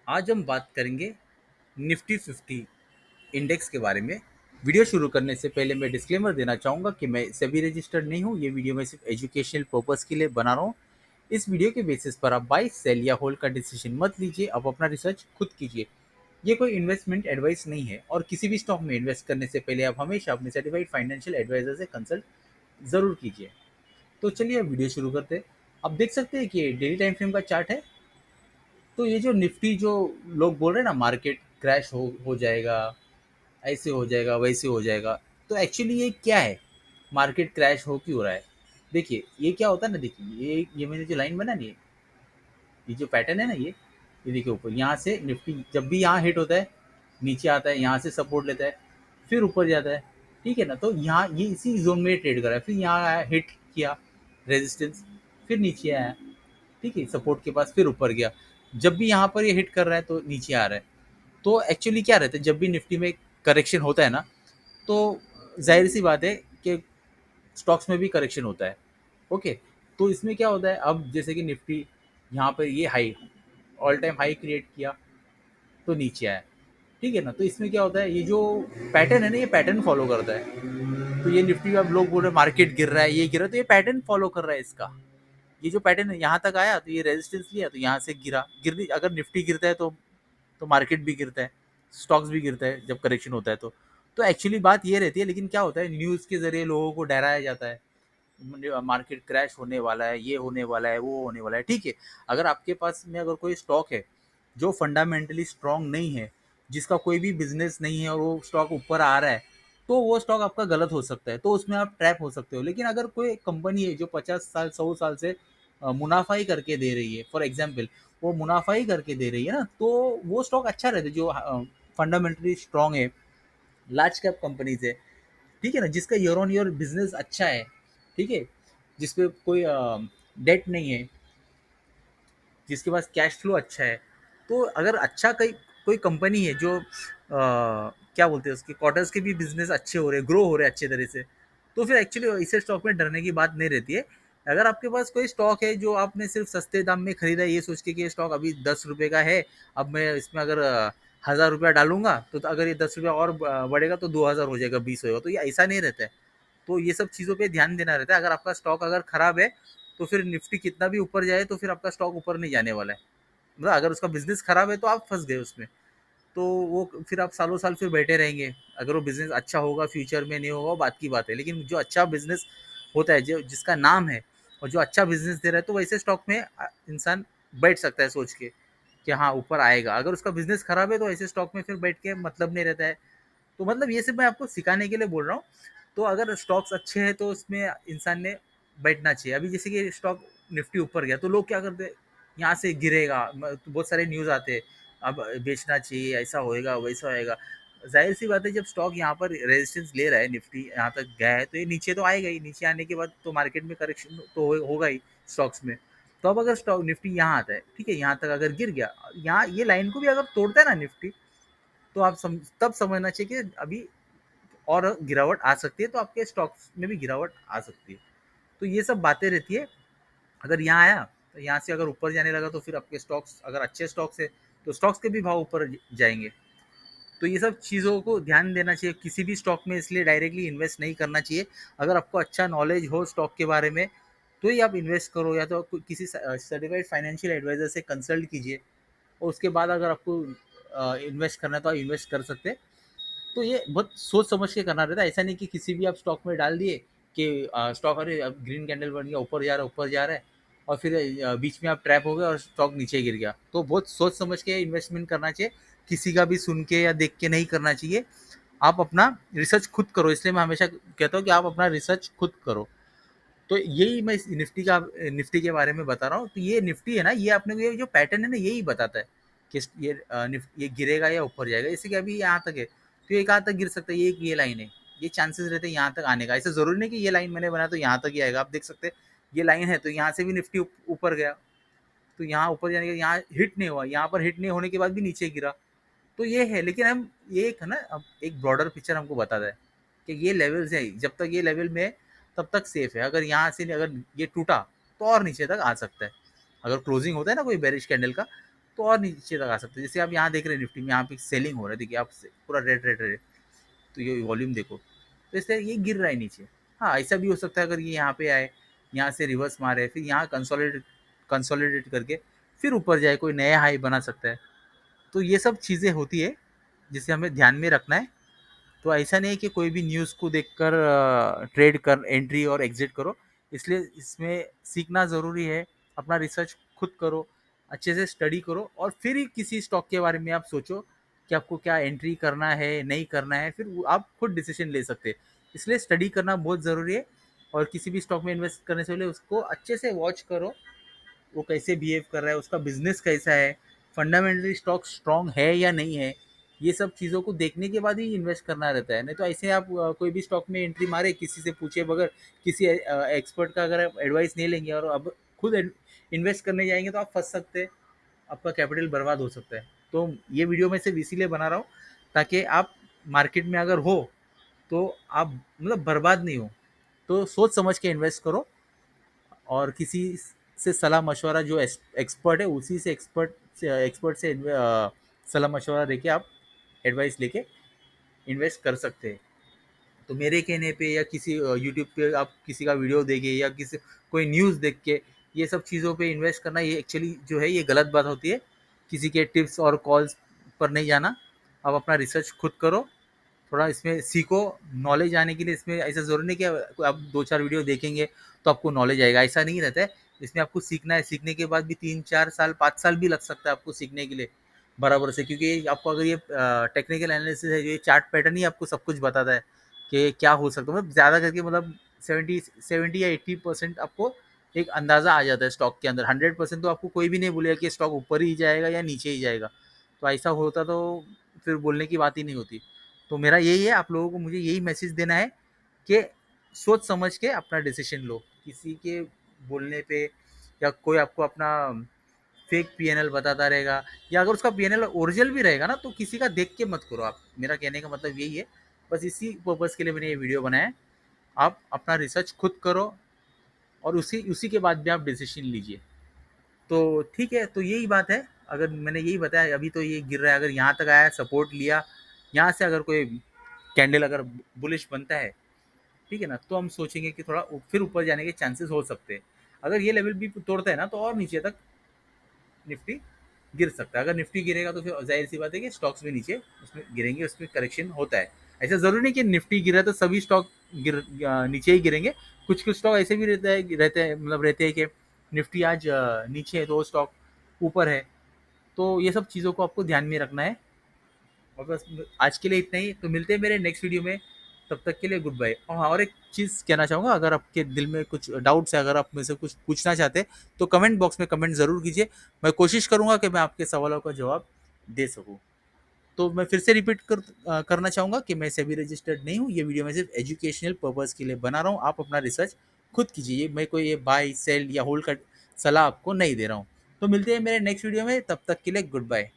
आज हम बात करेंगे निफ्टी 50 इंडेक्स के बारे में। वीडियो शुरू करने से पहले मैं डिस्क्लेमर देना चाहूँगा कि मैं सभी रजिस्टर्ड नहीं हूँ। ये वीडियो मैं सिर्फ एजुकेशनल पर्पस के लिए बना रहा हूँ। इस वीडियो के बेसिस पर आप बाई सेल या होल्ड का डिसीजन मत लीजिए, आप अपना रिसर्च खुद कीजिए। ये कोई इन्वेस्टमेंट एडवाइस नहीं है और किसी भी स्टॉक में इन्वेस्ट करने से पहले आप हमेशा अपने सर्टिफाइड फाइनेंशियल एडवाइजर से कंसल्ट जरूर कीजिए। तो चलिए अब वीडियो शुरू करते हैं। आप देख सकते हैं कि ये डेली टाइम फ्रेम का चार्ट है। तो ये जो निफ्टी जो लोग बोल रहे हैं ना, मार्केट क्रैश हो जाएगा, ऐसे हो जाएगा, वैसे हो जाएगा, तो एक्चुअली ये क्या है? मार्केट क्रैश हो क्यों रहा है? देखिए ये क्या होता है ना, देखिए ये मैंने जो लाइन बना नहीं, ये जो पैटर्न है ना, ये देखिए ऊपर यहाँ से निफ्टी जब भी यहाँ हिट होता है, नीचे आता है, यहाँ से सपोर्ट लेता है, फिर ऊपर जाता है। ठीक है ना, तो यहाँ ये इसी जोन में ट्रेड कर रहा है, फिर यहाँ आया, हिट किया, रेजिस्टेंस, फिर नीचे आया, ठीक है, सपोर्ट के पास, फिर ऊपर गया। जब भी यहाँ पर ये हिट कर रहा है तो नीचे आ रहा है। तो एक्चुअली क्या रहता है, जब भी निफ्टी में करेक्शन होता है ना, तो जाहिर सी बात है कि स्टॉक्स में भी करेक्शन होता है। ओके, तो इसमें क्या होता है, अब जैसे कि निफ्टी यहाँ पर ये high, all time high create किया, तो नीचे आया। ठीक है ना, तो इसमें क्या होता है, ये जो पैटर्न है ना, ये पैटर्न फॉलो करता है। तो ये निफ्टी में अब लोग बोल रहे हैं मार्केट गिर रहा है, ये गिर रहा है, तो ये पैटर्न फॉलो कर रहा है इसका। ये जो पैटर्न है, यहाँ तक आया तो ये रेजिस्टेंस लिया, तो यहाँ से गिरा, गिरने अगर निफ्टी गिरता है तो मार्केट भी गिरता है, स्टॉक्स भी गिरता है जब करेक्शन होता है तो एक्चुअली बात ये रहती है। लेकिन क्या होता है, न्यूज़ के जरिए लोगों को डराया जाता है, मार्केट क्रैश होने वाला है, ये होने वाला है, वो होने वाला है। ठीक है, अगर आपके पास में अगर कोई स्टॉक है जो फंडामेंटली स्ट्रांग नहीं है, जिसका कोई भी बिजनेस नहीं है, और वो स्टॉक ऊपर आ रहा है, तो वो स्टॉक आपका गलत हो सकता है, तो उसमें आप ट्रैप हो सकते हो। लेकिन अगर कोई कंपनी है जो 50 साल 100 साल से मुनाफा ही करके दे रही है, फॉर एग्जाम्पल वो मुनाफा ही करके दे रही है ना, तो वो स्टॉक अच्छा रहता है, जो फंडामेंटली स्ट्रांग है, लार्ज कैप कंपनीज है। ठीक है ना, जिसका ईयर ऑन ईयर बिजनेस अच्छा है, ठीक है, जिसपे कोई डेट नहीं है, जिसके पास कैश फ्लो अच्छा है। तो अगर अच्छा कोई कोई कंपनी है जो क्या बोलते हैं, उसके क्वार्टर्स के भी बिजनेस अच्छे हो रहे, ग्रो हो रहे अच्छे तरह से, तो फिर एक्चुअली इसे स्टॉक में डरने की बात नहीं रहती है। अगर आपके पास कोई स्टॉक है जो आपने सिर्फ सस्ते दाम में खरीदा है, ये सोच के कि ये स्टॉक अभी 10 रुपये का है, अब मैं इसमें अगर 1,000 रुपया डालूंगा तो अगर ये 10 रुपया और बढ़ेगा तो 2,000 हो जाएगा, 20 होगा, तो ये ऐसा नहीं रहता है। तो ये सब चीज़ों पे ध्यान देना रहता है। अगर आपका स्टॉक अगर खराब है, तो फिर निफ्टी कितना भी ऊपर जाए तो फिर आपका स्टॉक ऊपर नहीं जाने वाला है। मतलब अगर उसका बिजनेस खराब है तो आप फंस गए उसमें, तो वो फिर आप सालों साल फिर बैठे रहेंगे। अगर वो बिजनेस अच्छा होगा, फ्यूचर में नहीं होगा, वो बात की बात है। लेकिन जो अच्छा बिजनेस होता है, जो जिसका नाम है और जो अच्छा बिजनेस दे रहा है, तो वैसे स्टॉक में इंसान बैठ सकता है सोच के कि हाँ ऊपर आएगा। अगर उसका बिजनेस खराब है तो ऐसे स्टॉक में फिर बैठ के मतलब नहीं रहता है। तो मतलब ये सब मैं आपको सिखाने के लिए बोल रहा हूँ। तो अगर स्टॉक्स अच्छे हैं तो उसमें इंसान ने बैठना चाहिए। अभी जैसे कि स्टॉक निफ्टी ऊपर गया, तो लोग क्या करते हैं, यहाँ से गिरेगा, तो बहुत सारे न्यूज़ आते हैं, अब बेचना चाहिए, ऐसा होएगा, वैसा होएगा। जाहिर सी बात है, जब स्टॉक यहाँ पर रेजिस्टेंस ले रहा है, निफ्टी यहाँ तक गया है, तो ये नीचे तो आएगा ही। नीचे आने के बाद तो मार्केट में करेक्शन तो होगा ही स्टॉक्स में। तो अब अगर स्टॉक निफ्टी यहाँ आता है, ठीक है, यहाँ तक अगर गिर गया, यहाँ ये लाइन को भी अगर तोड़ता है ना निफ्टी, तो आप तब समझना चाहिए कि अभी और गिरावट आ सकती है, तो आपके स्टॉक्स में भी गिरावट आ सकती है। तो ये सब बातें रहती है। अगर यहाँ आया, तो यहाँ से अगर ऊपर जाने लगा, तो फिर आपके स्टॉक्स अगर अच्छे स्टॉक्स है तो स्टॉक्स के भी भाव ऊपर जाएंगे। तो ये सब चीज़ों को ध्यान देना चाहिए किसी भी स्टॉक में, इसलिए डायरेक्टली इन्वेस्ट नहीं करना चाहिए। अगर आपको अच्छा नॉलेज हो स्टॉक के बारे में, तो ही आप इन्वेस्ट करो, या तो किसी सर्टिफाइड फाइनेंशियल एडवाइजर से कंसल्ट कीजिए, और उसके बाद अगर आपको इन्वेस्ट करना है तो आप इन्वेस्ट कर सकते हैं। तो ये बहुत सोच समझ के करना रहता है। ऐसा नहीं कि किसी भी आप स्टॉक में डाल दिए कि स्टॉक, अरे अब ग्रीन कैंडल बन गया, ऊपर जा रहा है, ऊपर जा रहा है, और फिर बीच में आप ट्रैप हो गए और स्टॉक नीचे गिर गया। तो बहुत सोच समझ के इन्वेस्टमेंट करना चाहिए, किसी का भी सुन के या देख के नहीं करना चाहिए। आप अपना रिसर्च खुद करो, इसलिए मैं हमेशा कहता हूँ कि आप अपना रिसर्च खुद करो। तो यही मैं इस निफ्टी के बारे में बता रहा हूँ। तो ये निफ्टी है ना, ये अपने को ये जो पैटर्न है ना, यही बताता है कि ये गिरेगा या ऊपर जाएगा। जैसे कि अभी यहाँ तक है, तो ये कहाँ तक गिर सकता है, ये लाइन है, ये चांसेस रहते हैं यहाँ तक आने का। ऐसा जरूरी नहीं कि ये लाइन मैंने बनाया तो यहाँ तक ही आएगा। आप देख सकते हैं ये लाइन है, तो यहाँ से भी निफ्टी ऊपर गया, तो यहाँ ऊपर जाने का, यहाँ हिट नहीं हुआ, यहाँ पर हिट नहीं होने के बाद भी नीचे गिरा। तो ये है, लेकिन हम ये एक है ना, अब एक ब्रॉडर पिक्चर हमको बताता है कि ये लेवल्स है, जब तक ये लेवल में है तब तक सेफ है। अगर यहाँ से अगर ये टूटा तो और नीचे तक आ सकता है। अगर क्लोजिंग होता है ना कोई बेरिश कैंडल का, तो और नीचे तक आ सकते हैं। जैसे आप यहाँ देख रहे हैं निफ्टी में, यहाँ पे सेलिंग हो रहा है, देखिए आप पूरा रेड रेड रेड, तो ये वॉल्यूम देखो, तो इससे ये गिर रहा है नीचे। हाँ, ऐसा भी हो सकता है अगर ये यहाँ पे आए, यहाँ से रिवर्स मारे, फिर यहाँ कंसोलिडेट करके फिर ऊपर जाए, कोई नया हाई बना सकता है। तो ये सब चीज़ें होती है जिसे हमें ध्यान में रखना है। तो ऐसा नहीं है कि कोई भी न्यूज़ को देखकर ट्रेड कर एंट्री और एग्जिट करो। इसलिए इसमें सीखना ज़रूरी है, अपना रिसर्च खुद करो, अच्छे से स्टडी करो और फिर ही किसी स्टॉक के बारे में आप सोचो कि आपको क्या एंट्री करना है, नहीं करना है, फिर आप खुद डिसीजन ले सकते हैं। इसलिए स्टडी करना बहुत ज़रूरी है और किसी भी स्टॉक में इन्वेस्ट करने से पहले उसको अच्छे से वॉच करो, वो कैसे बिहेव कर रहा है, उसका बिजनेस कैसा है, फंडामेंटली स्टॉक स्ट्रांग है या नहीं है, ये सब चीज़ों को देखने के बाद ही इन्वेस्ट करना रहता है। नहीं तो ऐसे आप कोई भी स्टॉक में एंट्री मारे किसी से पूछे बगैर, किसी एक्सपर्ट का अगर आप एडवाइस नहीं लेंगे और अब खुद इन्वेस्ट करने जाएंगे तो आप फंस सकते हैं, आपका कैपिटल बर्बाद हो सकता है। तो ये वीडियो मैं सिर्फ इसीलिए बना रहा हूँ ताकि आप मार्केट में अगर हो तो आप मतलब बर्बाद नहीं हो। तो सोच समझ के इन्वेस्ट करो और किसी से सलाह मशवरा, जो एक्सपर्ट है उसी से एक्सपर्ट से सलाह मशवरा लेके आप एडवाइस लेके इन्वेस्ट कर सकते हैं। तो मेरे कहने पे या किसी यूट्यूब पे आप किसी का वीडियो देखे या किसी कोई न्यूज़ देख के ये सब चीज़ों पे इन्वेस्ट करना, ये एक्चुअली जो है ये गलत बात होती है। किसी के टिप्स और कॉल्स पर नहीं जाना, आप अपना रिसर्च खुद करो, थोड़ा इसमें सीखो। नॉलेज आने के लिए इसमें ऐसा ज़रूरी नहीं कि आप 2-4 वीडियो देखेंगे तो आपको नॉलेज आएगा, ऐसा नहीं रहता है। इसमें आपको सीखना है, सीखने के बाद भी 3-4 साल 5 साल भी लग सकता है आपको सीखने के लिए बराबर से, क्योंकि आपको अगर ये टेक्निकल एनालिसिस है, ये चार्ट पैटर्न ही आपको सब कुछ बताता है कि क्या हो सकता है। मतलब ज़्यादा करके मतलब 70 या 80% आपको एक अंदाज़ा आ जाता है स्टॉक के अंदर। 100% तो आपको कोई भी नहीं बोलेगा कि स्टॉक ऊपर ही जाएगा या नीचे ही जाएगा। तो ऐसा होता तो फिर बोलने की बात ही नहीं होती। तो मेरा यही है, आप लोगों को मुझे यही मैसेज देना है कि सोच समझ के अपना डिसीजन लो। किसी के बोलने पे या कोई आपको अपना फेक पीएनएल बताता रहेगा, या अगर उसका पीएनएल ओरिजिनल भी रहेगा ना तो किसी का देख के मत करो आप। मेरा कहने का मतलब यही है, बस इसी पर्पज़ के लिए मैंने ये वीडियो बनाया है। आप अपना रिसर्च खुद करो और उसी उसी के बाद भी आप डिसीजन लीजिए। तो ठीक है, तो यही बात है। अगर मैंने यही बताया, अभी तो ये गिर रहा है, अगर यहाँ तक आया सपोर्ट लिया, यहाँ से अगर कोई कैंडल अगर बुलिश बनता है, ठीक है ना, तो हम सोचेंगे कि थोड़ा फिर ऊपर जाने के चांसेस हो सकते हैं। अगर ये लेवल भी तोड़ता है ना तो और नीचे तक निफ्टी गिर सकता है। अगर निफ्टी गिरेगा तो फिर जाहिर सी बात है कि स्टॉक्स भी नीचे उसमें गिरेंगे, उसमें करेक्शन होता है। ऐसा ज़रूरी नहीं कि निफ्टी गिरा तो सभी स्टॉक नीचे ही गिरेंगे। कुछ कुछ स्टॉक ऐसे भी रहते हैं, मतलब रहते हैं कि निफ्टी आज नीचे है तो वो स्टॉक ऊपर है। तो ये सब चीज़ों को आपको ध्यान में रखना है। और बस आज के लिए इतना ही, तो मिलते हैं मेरे नेक्स्ट वीडियो में। तब तक के लिए गुड बाय। और हाँ, और एक चीज़ कहना चाहूँगा, अगर आपके दिल में कुछ डाउट्स है, अगर आप मुझसे कुछ पूछना चाहते हैं तो कमेंट बॉक्स में कमेंट ज़रूर कीजिए। मैं कोशिश करूँगा कि मैं आपके सवालों का जवाब दे सकूँ। तो मैं फिर से करना चाहूँगा कि मैं सेबी रजिस्टर्ड नहीं हूँ। ये वीडियो मैं सिर्फ एजुकेशनल पर्पज़ के लिए बना रहा हूँ। आप अपना रिसर्च खुद कीजिए। मैं कोई ये बाय सेल या होल्ड का सलाह आपको नहीं दे रहा हूँ। तो मिलते हैं मेरे नेक्स्ट वीडियो में, तब तक के लिए गुड बाय।